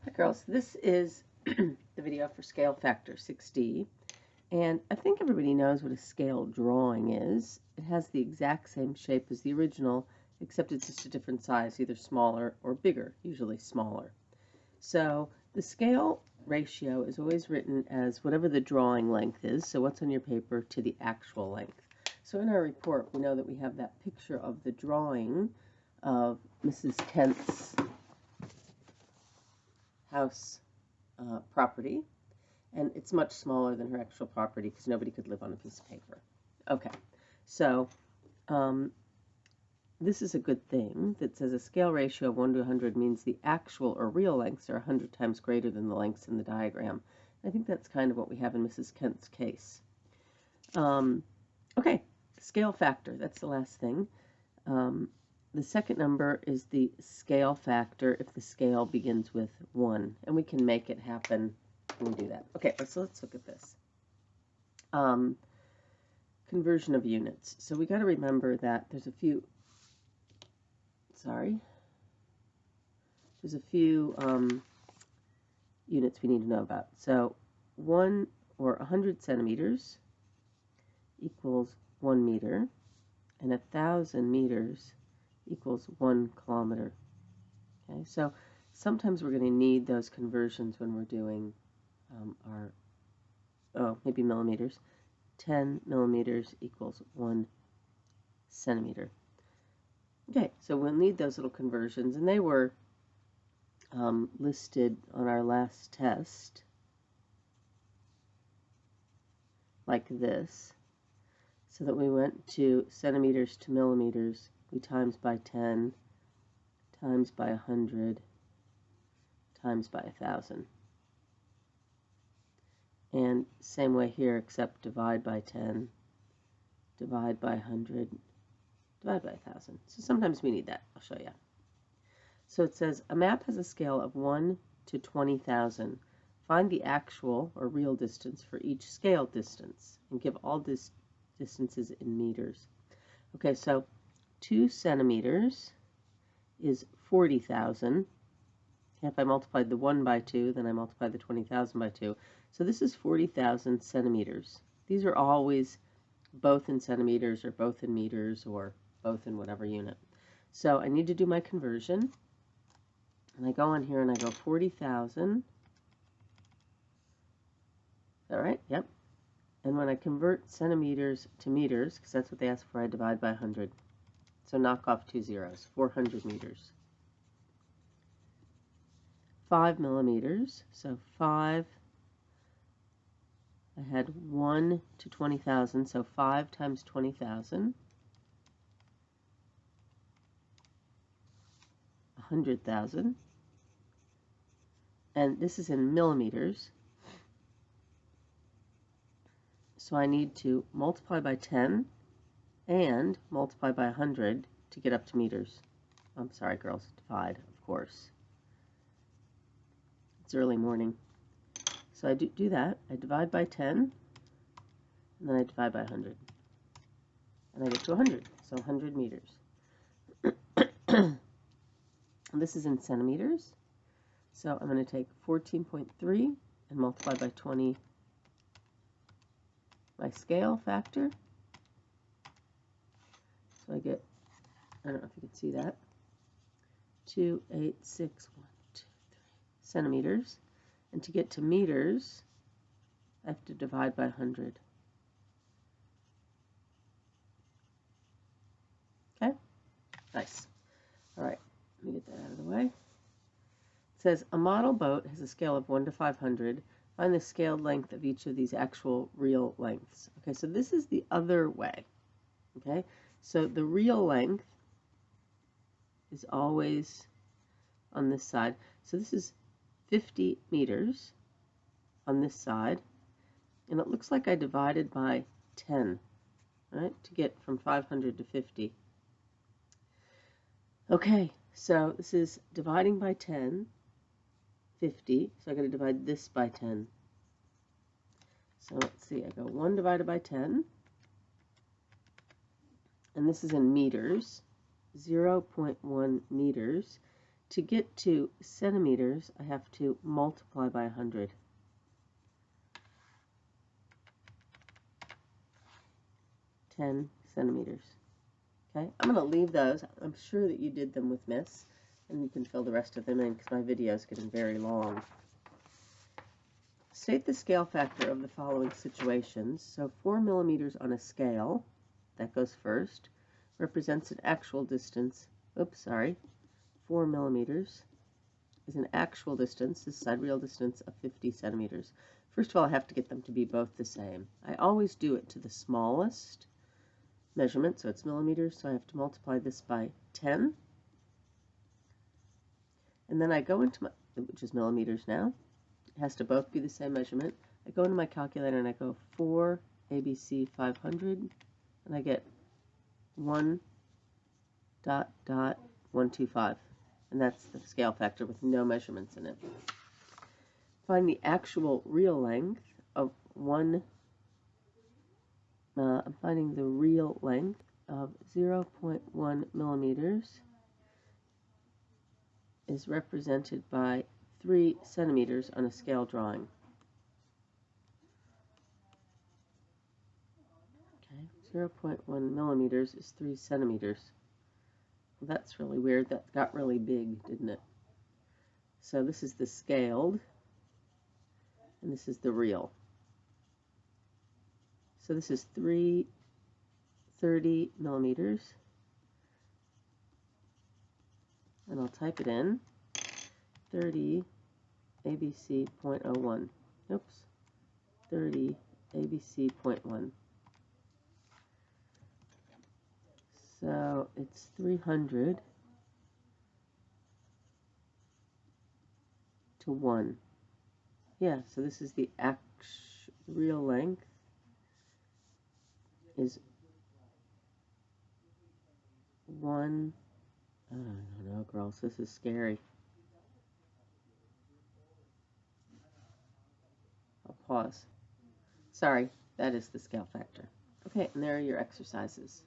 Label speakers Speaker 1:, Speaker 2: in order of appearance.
Speaker 1: Hi girls, this is the video for scale factor 6D, and I think everybody knows what a scale drawing is. It has the exact same shape as the original, except it's just a different size, either smaller or bigger, usually smaller. So the scale ratio is always written as whatever the drawing length is, so what's on your paper to the actual length. So in our report, we know that we have that picture of the drawing of Mrs. Kent's house property, and it's much smaller than her actual property because nobody could live on a piece of paper. Okay, so this is a good thing that says a scale ratio of 1 to 100 means the actual or real lengths are 100 times greater than the lengths in the diagram. I think that's kind of what we have in Mrs. Kent's case. Okay, scale factor, that's the last thing. The second number is the scale factor if the scale begins with 1, and we can make it happen when we do that. Okay, so let's look at this. Conversion of units. So we got to remember that there's a few, units we need to know about. So 1 or 100 centimeters equals 1 meter, and 1,000 meters equals 1 kilometer. Okay, so sometimes we're going to need those conversions when we're doing maybe millimeters. 10 millimeters equals 1 centimeter. Okay, so we'll need those little conversions, and they were listed on our last test like this, so that we went to centimeters to millimeters, we times by 10, times by 100, times by 1,000. And same way here, except divide by 10, divide by 100, divide by 1,000. So sometimes we need that. I'll show you. So it says a map has a scale of 1 to 20,000. Find the actual or real distance for each scale distance and give all distances in meters. Okay, so 2 centimeters is 40,000. If I multiplied the 1 by 2, then I multiply the 20,000 by 2. So this is 40,000 centimeters. These are always both in centimeters or both in meters or both in whatever unit. So I need to do my conversion. And I go on here and I go 40,000. Is that right? Yep. And when I convert centimeters to meters, because that's what they ask for, I divide by 100. So knock off 2 zeros, 400 meters. 5 millimeters, so 5, I had 1 to 20,000, so 5 times 20,000, 100,000, and this is in millimeters, so I need to multiply by 10 and multiply by 100 to get up to meters. I'm sorry, girls, divide, of course. It's early morning. So I do that. I divide by 10, and then I divide by 100. And I get to 100, so 100 meters. This is in centimeters. So I'm going to take 14.3 and multiply by 20 my scale factor. So I get, I don't know if you can see that, 286.123 centimeters. And to get to meters, I have to divide by 100. Okay? Nice. All right, let me get that out of the way. It says a model boat has a scale of 1 to 500. Find the scaled length of each of these actual real lengths. Okay, so this is the other way. Okay, so the real length is always on this side. So this is 50 meters on this side, and it looks like I divided by 10, right, to get from 500 to 50. Okay, so this is dividing by 10, 50, so I got to divide this by 10. So let's see, I go 1 divided by 10, and this is in meters, 0.1 meters. to get to centimeters, I have to multiply by 100. 10 centimeters. Okay, I'm going to leave those. I'm sure that you did them with Miss, and you can fill the rest of them in because my video is getting very long. State the scale factor of the following situations. So 4 millimeters on a scale, that goes first, represents an actual distance. 4 millimeters is an actual distance, this sidereal distance of 50 centimeters. First of all, I have to get them to be both the same. I always do it to the smallest measurement, so it's millimeters, so I have to multiply this by 10. And then I go into my, which is millimeters now, it has to both be the same measurement. I go into my calculator and I go 4 ABC 500, and I get 1.125, and that's the scale factor with no measurements in it. Find the actual real length of I'm finding the real length of 0.1 millimeters is represented by 3 centimeters on a scale drawing. Okay, 0.1 millimeters is 3 centimeters. Well, that's really weird. That got really big, didn't it? So this is the scaled, and this is the real. So this is 330 millimeters, and I'll type it in, 30 ABC 0.01. Oops, 30 ABC 0.1. So it's 300 to 1. Yeah, so this is the real length is 1. I don't know, girls, this is scary. I'll pause. Sorry, that is the scale factor. Okay, and there are your exercises.